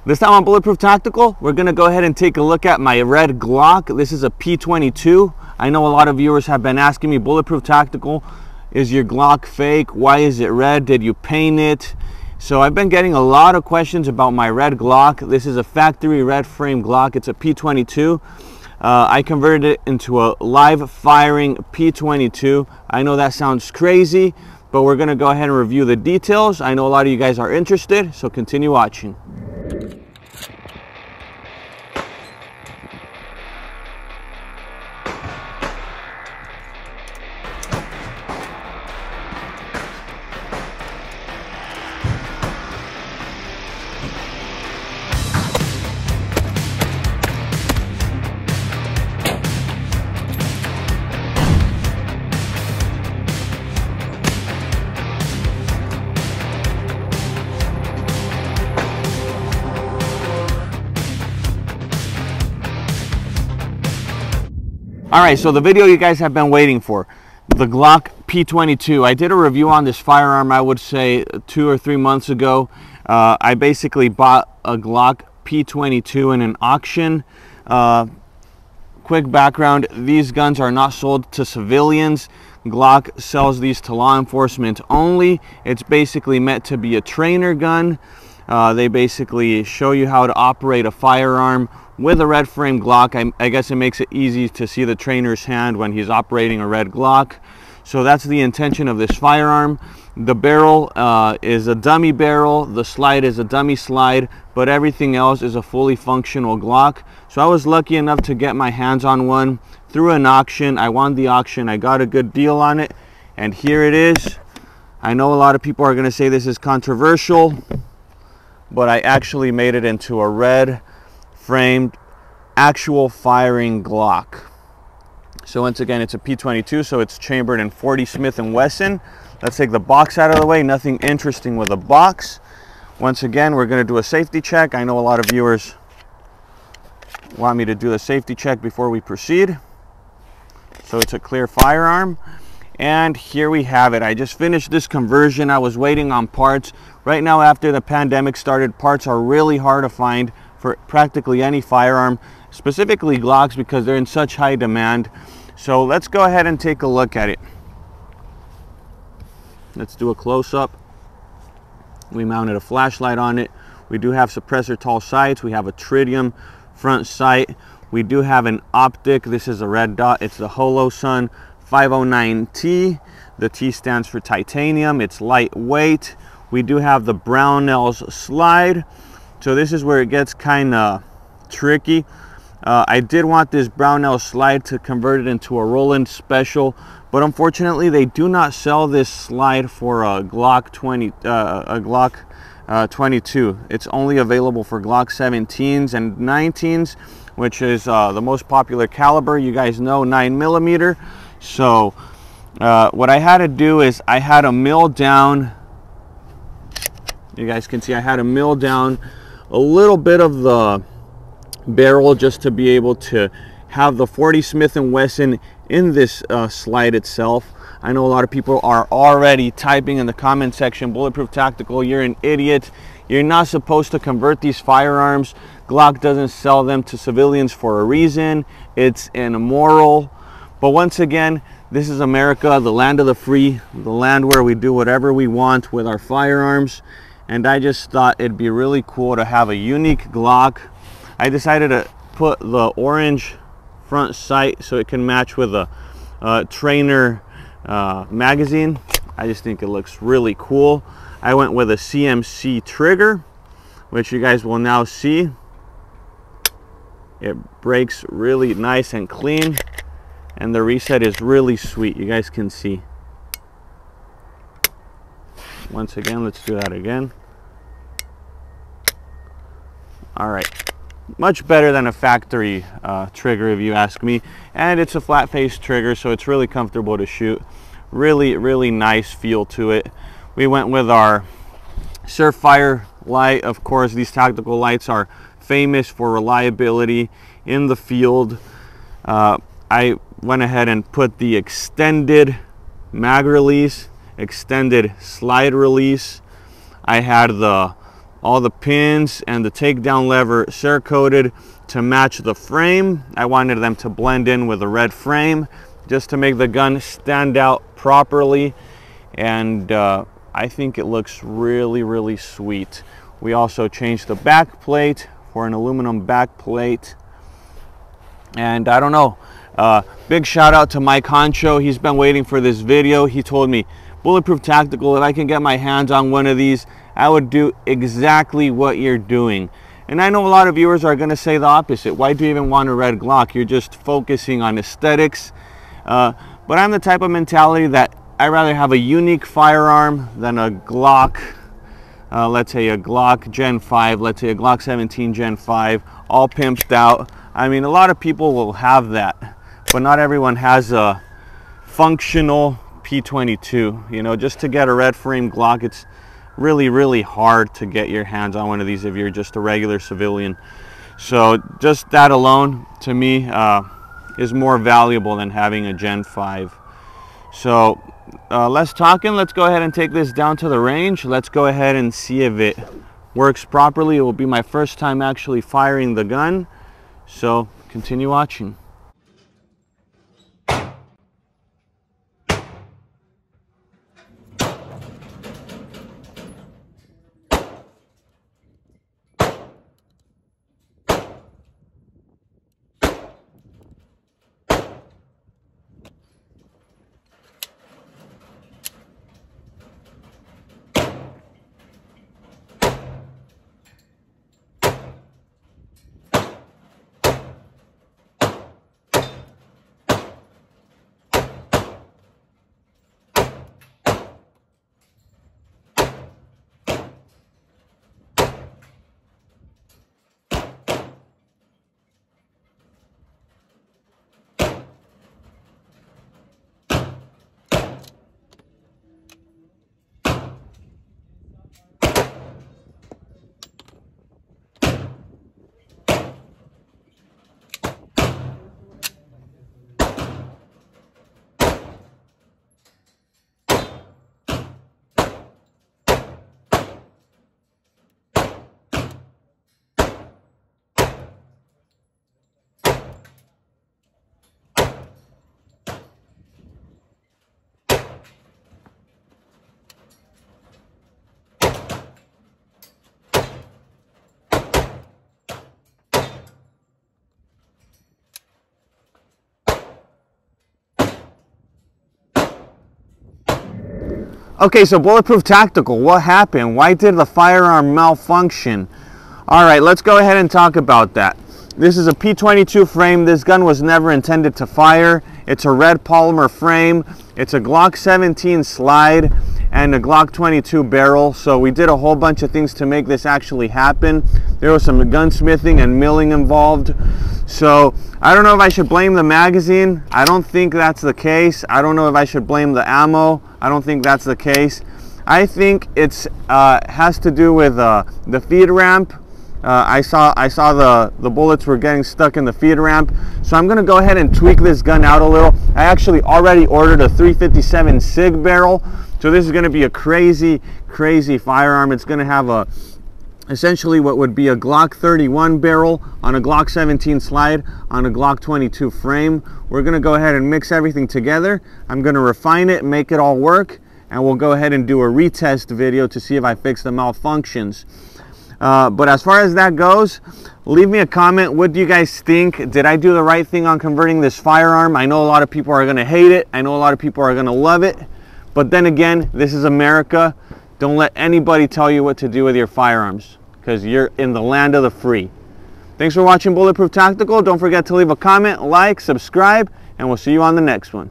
This time on Bulletproof Tactical, we're going to go ahead and take a look at my red Glock. This is a P22. I know a lot of viewers have been asking me, Bulletproof Tactical, is your Glock fake? Why is it red? Did you paint it? So I've been getting a lot of questions about my red Glock. This is a factory red frame Glock. It's a P22. I converted it into a live firing P22. I know that sounds crazy, but we're going to go ahead and review the details. I know a lot of you guys are interested, so continue watching. All right, so the video you guys have been waiting for, the Glock P22. I did a review on this firearm, I would say 2 or 3 months ago. I basically bought a Glock P22 in an auction. Quick background, these guns are not sold to civilians. Glock sells these to law enforcement only. It's basically meant to be a trainer gun. They basically show you how to operate a firearm with a red frame Glock. I guess it makes it easy to see the trainer's hand when he's operating a red Glock. So that's the intention of this firearm. The barrel is a dummy barrel. The slide is a dummy slide, but everything else is a fully functional Glock. So I was lucky enough to get my hands on one through an auction. I won the auction. I got a good deal on it, and here it is. I know a lot of people are going to say this is controversial, but I actually made it into a red framed actual firing Glock. So once again, it's a P22, so it's chambered in 40 Smith & Wesson. Let's take the box out of the way. Nothing interesting with a box. Once again, we're going to do a safety check. I know a lot of viewers want me to do the safety check before we proceed. So it's a clear firearm. And here we have it. I just finished this conversion. I was waiting on parts. Right now, after the pandemic started, parts are really hard to find for practically any firearm, specifically Glocks, because they're in such high demand. So let's go ahead and take a look at it. Let's do a close-up. We mounted a flashlight on it. We do have suppressor tall sights. We have a tritium front sight. We do have an optic. This is a red dot. It's the Holosun 509T. The T stands for titanium. It's lightweight. We do have the Brownells slide. So this is where it gets kind of tricky. I did want this Brownell slide to convert it into a Roland Special, but unfortunately they do not sell this slide for a Glock 22. It's only available for Glock 17s and 19s, which is the most popular caliber. You guys know 9mm. So what I had to do is I had to mill down. You guys can see I had to mill down a little bit of the barrel just to be able to have the 40 Smith & Wesson in this slide itself. I know a lot of people are already typing in the comment section, Bulletproof Tactical, you're an idiot. You're not supposed to convert these firearms. Glock doesn't sell them to civilians for a reason. It's immoral. But once again, this is America, the land of the free, the land where we do whatever we want with our firearms. And I just thought it'd be really cool to have a unique Glock. I decided to put the orange front sight so it can match with a trainer magazine. I just think it looks really cool. I went with a CMC Trigger, which you guys will now see. It breaks really nice and clean, and the reset is really sweet. You guys can see. Once again, let's do that again. All right, much better than a factory trigger if you ask me, and it's a flat face trigger, so it's really comfortable to shoot. Really nice feel to it. We went with our Surfire light. Of course, these tactical lights are famous for reliability in the field. I went ahead and put the extended mag release, extended slide release. I had the all the pins and the takedown lever Cerakoted to match the frame. I wanted them to blend in with the red frame just to make the gun stand out properly, and I think it looks really, really sweet. We also changed the back plate for an aluminum back plate, and I don't know, big shout out to Mike Honcho. He's been waiting for this video. He told me, Bulletproof Tactical, if I can get my hands on one of these, I would do exactly what you're doing. And I know a lot of viewers are going to say the opposite. Why do you even want a red Glock? You're just focusing on aesthetics. But I'm the type of mentality that I'd rather have a unique firearm than a Glock, let's say a Glock Gen 5, let's say a Glock 17 Gen 5, all pimped out. I mean, a lot of people will have that, but not everyone has a functional P22. You know, just to get a red frame Glock, it's really, really hard to get your hands on one of these if you're just a regular civilian. So just that alone, to me, is more valuable than having a Gen 5. So less talking, let's go ahead and take this down to the range. Let's go ahead and see if it works properly. It will be my first time actually firing the gun. So continue watching. Okay, so Bulletproof Tactical, what happened? Why did the firearm malfunction? All right, let's go ahead and talk about that. This is a P22 frame. This gun was never intended to fire. It's a red polymer frame. It's a Glock 17 slide and a Glock 22 barrel. So we did a whole bunch of things to make this actually happen. There was some gunsmithing and milling involved. So I don't know if I should blame the magazine. I don't think that's the case. I don't know if I should blame the ammo. I don't think that's the case. I think it's has to do with the feed ramp. I saw the bullets were getting stuck in the feed ramp. So I'm going to go ahead and tweak this gun out a little. I actually already ordered a 357 SIG barrel. So this is going to be a crazy, crazy firearm. It's going to have essentially what would be a Glock 31 barrel on a Glock 17 slide on a Glock 22 frame. We're going to go ahead and mix everything together. I'm going to refine it, make it all work, and we'll go ahead and do a retest video to see if I fix the malfunctions. But as far as that goes, leave me a comment. What do you guys think? Did I do the right thing on converting this firearm? I know a lot of people are going to hate it. I know a lot of people are going to love it. But then again, this is America. Don't let anybody tell you what to do with your firearms, because you're in the land of the free. Thanks for watching Bulletproof Tactical. Don't forget to leave a comment, like, subscribe, and we'll see you on the next one.